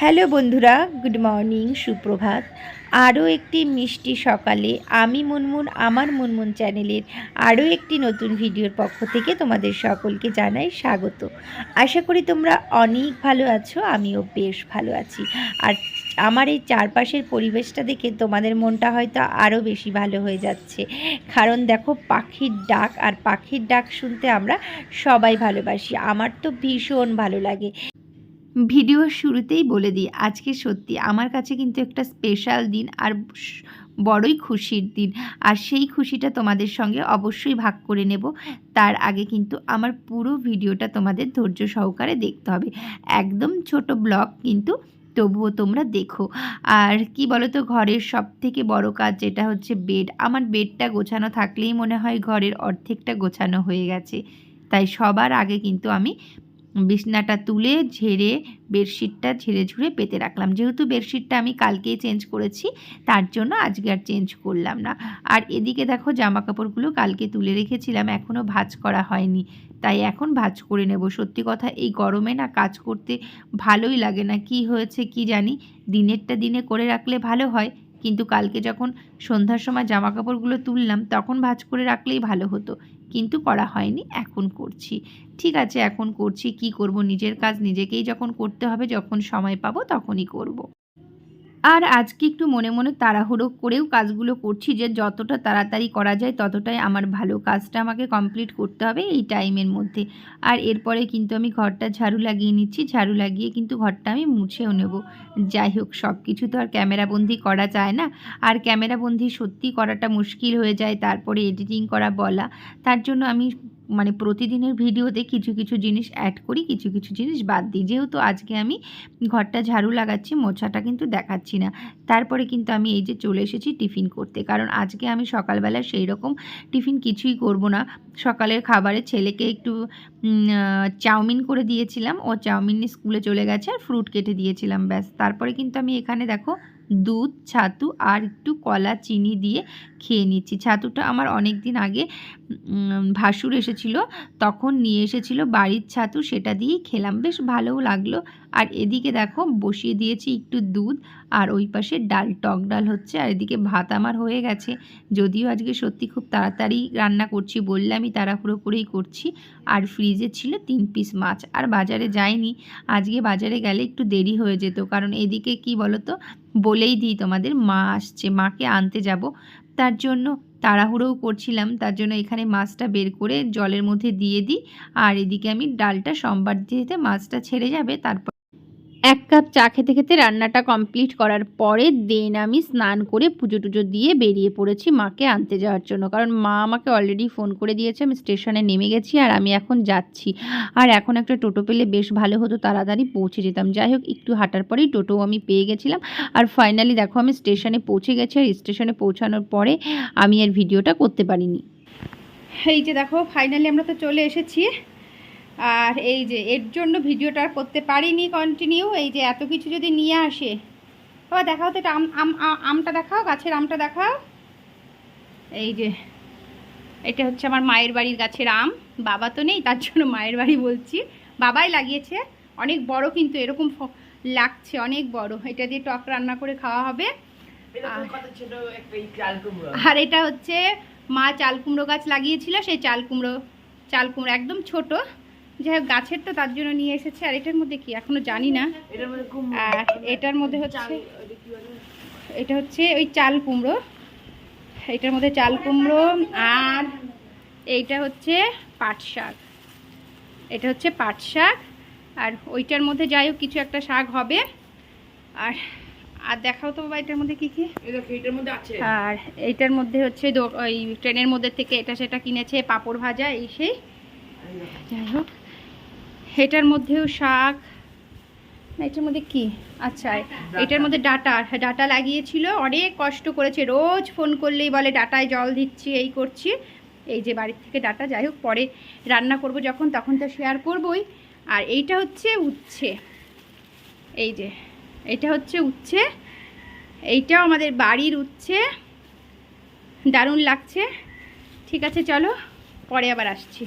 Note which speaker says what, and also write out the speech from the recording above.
Speaker 1: Hello বন্ধুরা, good morning, সুপ্রভাত। আরও একটি মিষ্টি সকালে আমি মুনমুন আমার মুনমুন চ্যানেলের আরও একটি নতুন ভিডিওর পক্ষ থেকে তোমাদের সকলকে জানাই স্বাগত। আশা করি তোমরা অনেক ভালো আছো, আমিও বেশ ভালো আছি। আর আমার এই চারপাশের পরিবেশটা দেখে তোমাদের মনটা হয়তো আরও বেশি ভালো হয়ে যাচ্ছে, কারণ দেখো পাখির ডাক, আর পাখির ডাক শুনতে আমরা সবাই ভালোবাসি। আমার তো ভীষণ ভালো লাগে। ভিডিওর শুরুতেই বলে দিই, আজকে সত্যি আমার কাছে কিন্তু একটা স্পেশাল দিন আর বড়ই খুশির দিন। আর সেই খুশিটা তোমাদের সঙ্গে অবশ্যই ভাগ করে নেব। তার আগে কিন্তু আমার পুরো ভিডিওটা তোমাদের ধৈর্য সহকারে দেখতে হবে। একদম ছোট ব্লগ, কিন্তু তবুও তোমরা দেখো। আর কি বলো তো, ঘরের সব থেকে বড় কাজ যেটা হচ্ছে বেড। আমার বেডটা গোছানো থাকলেই মনে হয় ঘরের অর্ধেকটা গোছানো হয়ে গেছে। তাই সবার আগে কিন্তু আমি বিছনাটা তুলে ঝেড়ে বেডশিটটা ঝেড়ে ঝুড়ে পেতে রাখলাম। যেহেতু বেডশিটটা আমি কালকেই চেঞ্জ করেছি, তার জন্য আজকে আর চেঞ্জ করলাম না। আর এদিকে দেখো জামা কাপড়গুলো কালকে তুলে রেখেছিলাম, এখনও ভাঁজ করা হয়নি, তাই এখন ভাঁজ করে নেব। সত্যি কথা, এই গরমে না কাজ করতে ভালোই লাগে না। কি হয়েছে কি জানি, দিনেরটা দিনে করে রাখলে ভালো হয়, কিন্তু কালকে যখন সন্ধ্যার সময় জামা কাপড়গুলো তুললাম তখন ভাঁজ করে রাখলেই ভালো হতো, কিন্তু করা হয়নি, এখন করছি। ঠিক আছে, এখন করছি, কি করব, নিজের কাজ নিজেকেই যখন করতে হবে, যখন সময় পাবো তখনই করব। আর আজকে একটু মনে মনে তাড়াহুড়ো করেও কাজগুলো করছি, যে যতটা তাড়াতাড়ি করা যায় ততটাই আমার ভালো। কাজটা আমাকে কমপ্লিট করতে হবে এই টাইমের মধ্যে। আর এরপরে কিন্তু আমি ঘরটা ঝাড়ু লাগিয়ে নিচ্ছি, ঝাড়ু লাগিয়ে কিন্তু ঘরটা আমি মুছেও নেব। যাই হোক, সব কিছু তো আর ক্যামেরাবন্দি করা যায় না, আর ক্যামেরাবন্দি সত্যি করাটা মুশকিল হয়ে যায়, তারপরে এডিটিং করা বলা। তার জন্য আমি প্রতিদিনের ভিডিওতে কিছু কিছু জিনিস অ্যাড করি, কিছু কিছু জিনিস বাদ দিই। যেহেতু আজকে আমি ঘরটা ঝাড়ু লাগাচ্ছি, মোছাটা কিন্তু দেখাচ্ছি না। তারপরে কিন্তু আমি এই যে চলে এসেছি টিফিন করতে, কারণ আজকে আমি সকালবেলা সেই রকম টিফিন কিছুই করব না। সকালের খাবারে ছেলেকে একটু চাউমিন করে দিয়েছিলাম, ও চাউমিন নিয়ে স্কুলে চলে গেছে, আর ফ্রুট কেটে দিয়েছিলাম, ব্যাস। তারপরে কিন্তু আমি এখানে দেখো দুধ, ছাতু আর একটু কলা চিনি দিয়ে খেয়ে নিচ্ছি। ছাতুটা আমার অনেক দিন আগে ভাসুর এসেছিল, তখন নিয়ে এসেছিল বাড়ির ছাতু, সেটা দিয়েই খেলাম, বেশ ভালোও লাগলো। আর এদিকে দেখো বসিয়ে দিয়েছি একটু দুধ, আর ওই পাশে ডাল, টক ডাল হচ্ছে, আর এদিকে ভাত আমার হয়ে গেছে। যদিও আজকে সত্যি খুব তাড়াতাড়ি রান্না করছি, বললামই তাড়াহুড়ো করেই করছি। আর ফ্রিজে ছিল 3 পিস মাছ, আর বাজারে যাইনি। আজকে বাজারে গেলে একটু দেরি হয়ে যেত, কারণ এদিকে কি বলো তো, বলেই দিই তোমাদের, মা আসছে, মাকে আনতে যাব, তার জন্য তাড়াহুড়োও করছিলাম। তার জন্য এখানে মাছটা বের করে জলের মধ্যে দিয়ে দিই, আর এদিকে আমি ডালটা সোমবার দিতে মাছটা ছেড়ে যাবে, তারপর 1 কাপ চা খেতে খেতে রান্নাটা কমপ্লিট করার পরে দেন আমি স্নান করে পুজো টুজো দিয়ে বেরিয়ে পড়েছি মাকে আনতে যাওয়ার জন্য, কারণ মা আমাকে অলরেডি ফোন করে দিয়েছে, আমি স্টেশনে নেমে গেছি আর আমি এখন যাচ্ছি। আর এখন একটা টোটো পেলে বেশ ভালো হতো, তাড়াতাড়ি পৌঁছে যেতাম। যাই হোক, একটু হাঁটার পরেই টোটোও আমি পেয়ে গেছিলাম। আর ফাইনালি দেখো আমি স্টেশনে পৌঁছে গেছি, আর স্টেশনে পৌঁছানোর পরে আমি আর ভিডিওটা করতে পারিনি। এই যে দেখো ফাইনালি আমরা তো চলে এসেছি। আর এই যে এর জন্য ভিডিওটা আর করতে পারিনি কন্টিনিউ। এই যে এত কিছু যদি নিয়ে আসে, বাবা দেখাও তো, এটা আমটা দেখাও, গাছের আমটা দেখাও। এই যে এটা হচ্ছে আমার মায়ের বাড়ির গাছের আম, বাবা তো নেই, তার জন্য মায়ের বাড়ি বলছি। বাবাই লাগিয়েছে, অনেক বড়, কিন্তু এরকম লাগছে অনেক বড়। এটা দিয়ে টক রান্না করে খাওয়া হবে। আর এটা হচ্ছে মা চাল কুমড়ো গাছ লাগিয়েছিল, সেই চাল কুমড়ো একদম ছোট, যাই হোক গাছের তো, তার জন্য নিয়ে এসেছে। আর এটার মধ্যে কি এখনো জানি না। আর এটার মধ্যে হচ্ছে, এটা হচ্ছে ওই চাল কুমড়ো, এটার মধ্যে চাল কুমড়ো। আর এইটা হচ্ছে পাট শাক, এটা হচ্ছে পাট শাক। আর ওইটার মধ্যে যাই হোক কিছু একটা শাক হবে। আর আর দেখাও তো বাবা এটার মধ্যে কি কি। আর এইটার মধ্যে হচ্ছে ওই ট্রেনের মধ্যে থেকে এটা সেটা কিনেছে, পাঁপড় ভাজা, এই সেই। যাই হোক, এটার মধ্যেও শাক, এটার মধ্যে কি, আচ্ছা এটার মধ্যে ডাটা লাগিয়েছিল, অনেক কষ্ট করেছে, রোজ ফোন করলেই বলে ডাটায় জল দিচ্ছি, এই করছি। এই যে বাড়ির থেকে ডাটা, যাই হোক পরে রান্না করব যখন, তখন তো শেয়ার করবই। আর এইটা হচ্ছে উচ্ছে, এই যে এটা হচ্ছে উচ্ছে, এইটাও আমাদের বাড়ির উচ্ছে, দারুণ লাগছে। ঠিক আছে চলো, পরে আবার আসছি।